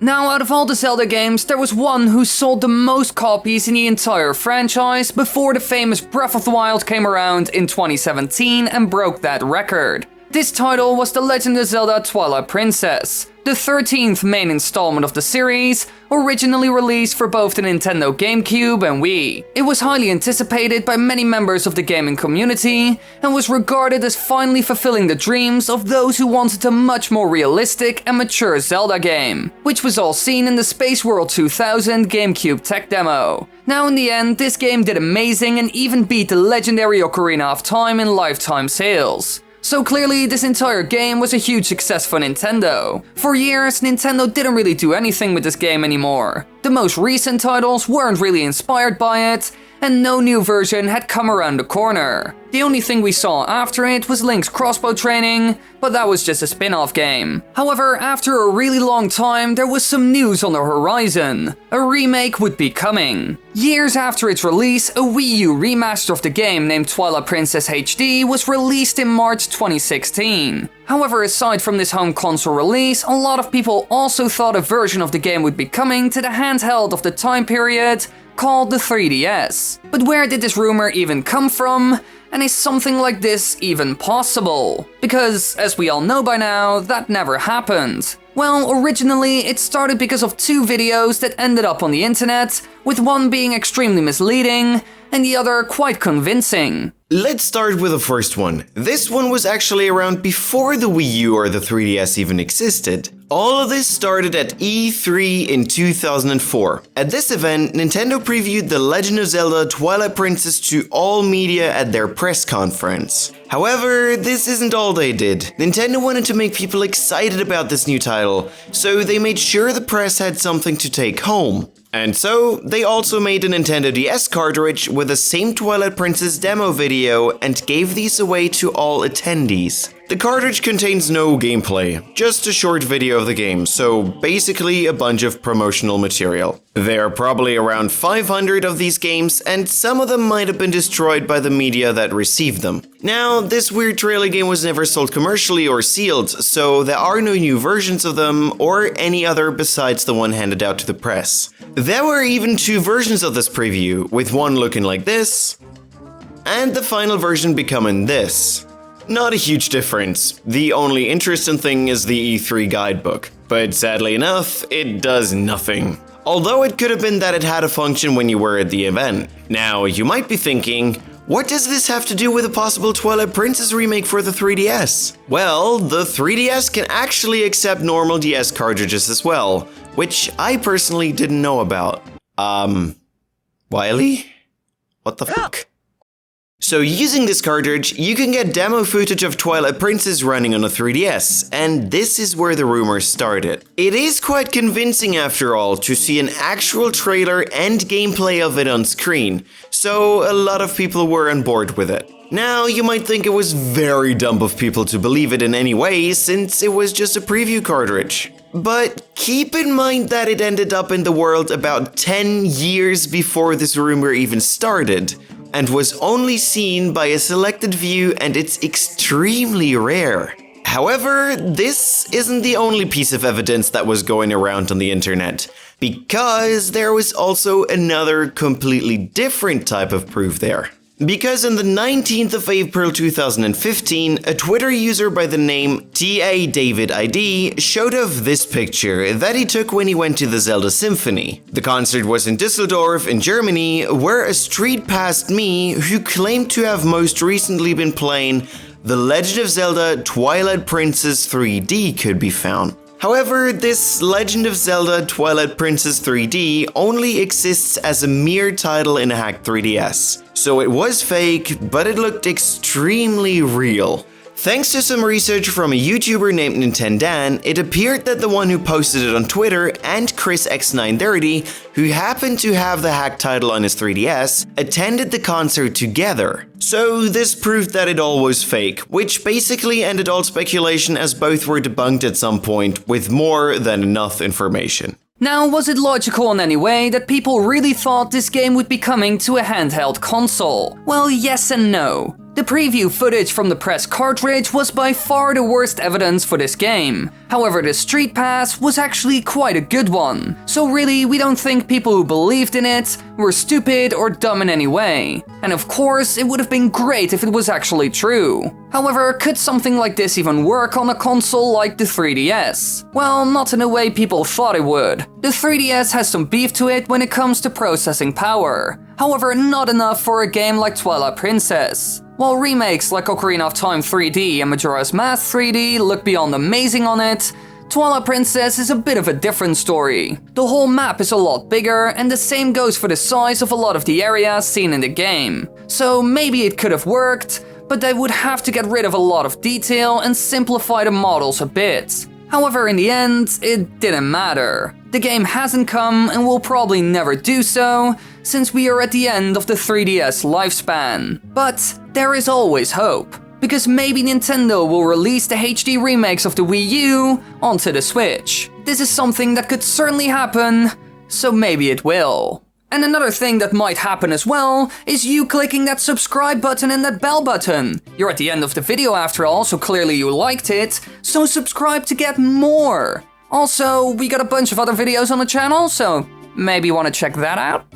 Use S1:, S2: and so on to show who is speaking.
S1: Now, out of all the Zelda games, there was one who sold the most copies in the entire franchise before the famous Breath of the Wild came around in 2017 and broke that record. This title was The Legend of Zelda Twilight Princess, the 13th main installment of the series, originally released for both the Nintendo GameCube and Wii. It was highly anticipated by many members of the gaming community, and was regarded as finally fulfilling the dreams of those who wanted a much more realistic and mature Zelda game, which was all seen in the Space World 2000 GameCube tech demo. Now in the end, this game did amazing and even beat the legendary Ocarina of Time in lifetime sales. So clearly, this entire game was a huge success for Nintendo. For years, Nintendo didn't really do anything with this game anymore. The most recent titles weren't really inspired by it, and no new version had come around the corner. The only thing we saw after it was Link's crossbow training, but that was just a spin-off game. However, after a really long time, there was some news on the horizon. A remake would be coming. Years after its release, a Wii U remaster of the game named Twilight Princess HD was released in March 2016. However, aside from this home console release, a lot of people also thought a version of the game would be coming to the handheld of the time period, called the 3DS. But where did this rumor even come from? And is something like this even possible? Because, as we all know by now, that never happened. Well, originally it started because of two videos that ended up on the internet, with one being extremely misleading, and the other quite convincing.
S2: Let's start with the first one. This one was actually around before the Wii U or the 3DS even existed. All of this started at E3 in 2004. At this event, Nintendo previewed The Legend of Zelda Twilight Princess to all media at their press conference. However, this isn't all they did. Nintendo wanted to make people excited about this new title, so they made sure the press had something to take home. And so, they also made a Nintendo DS cartridge with the same Twilight Princess demo video and gave these away to all attendees. The cartridge contains no gameplay, just a short video of the game, so basically a bunch of promotional material. There are probably around 500 of these games, and some of them might have been destroyed by the media that received them. Now, this weird trailer game was never sold commercially or sealed, so there are no new versions of them or any other besides the one handed out to the press. There were even two versions of this preview, with one looking like this, and the final version becoming this. Not a huge difference. The only interesting thing is the E3 guidebook. But sadly enough, it does nothing. Although it could have been that it had a function when you were at the event. Now, you might be thinking, what does this have to do with a possible Twilight Princess remake for the 3DS? Well, the 3DS can actually accept normal DS cartridges as well, which I personally didn't know about. Wily? What the fuck? So using this cartridge, you can get demo footage of Twilight Princess running on a 3DS, and this is where the rumors started. It is quite convincing after all to see an actual trailer and gameplay of it on screen, so a lot of people were on board with it. Now, you might think it was very dumb of people to believe it in any way, since it was just a preview cartridge. But keep in mind that it ended up in the world about 10 years before this rumor even started, and was only seen by a selected few, and it's extremely rare. However, this isn't the only piece of evidence that was going around on the internet, because there was also another completely different type of proof there. Because on the 19th of April 2015, a Twitter user by the name TA_DavidID showed off this picture that he took when he went to the Zelda Symphony. The concert was in Düsseldorf in Germany, where a street passed me who claimed to have most recently been playing The Legend of Zelda Twilight Princess 3D could be found. However, this Legend of Zelda Twilight Princess 3D only exists as a mere title in a hacked 3DS. So it was fake, but it looked extremely real. Thanks to some research from a YouTuber named Nintendan, it appeared that the one who posted it on Twitter and Chris X930, who happened to have the hacked title on his 3DS, attended the concert together. So this proved that it all was fake, which basically ended all speculation as both were debunked at some point with more than enough information.
S1: Now, was it logical in any way that people really thought this game would be coming to a handheld console? Well, yes and no. The preview footage from the press cartridge was by far the worst evidence for this game. However, the Street Pass was actually quite a good one. So really, we don't think people who believed in it were stupid or dumb in any way. And of course, it would have been great if it was actually true. However, could something like this even work on a console like the 3DS? Well, not in the way people thought it would. The 3DS has some beef to it when it comes to processing power. However, not enough for a game like Twilight Princess. While remakes like Ocarina of Time 3D and Majora's Mask 3D look beyond amazing on it, Twilight Princess is a bit of a different story. The whole map is a lot bigger, and the same goes for the size of a lot of the areas seen in the game. So maybe it could have worked, but they would have to get rid of a lot of detail and simplify the models a bit. However, in the end, it didn't matter. The game hasn't come and will probably never do so, since we are at the end of the 3DS lifespan. But there is always hope, because maybe Nintendo will release the HD remakes of the Wii U onto the Switch. This is something that could certainly happen, so maybe it will. And another thing that might happen as well is you clicking that subscribe button and that bell button. You're at the end of the video after all, so clearly you liked it, so subscribe to get more. Also, we got a bunch of other videos on the channel, so maybe you want to check that out?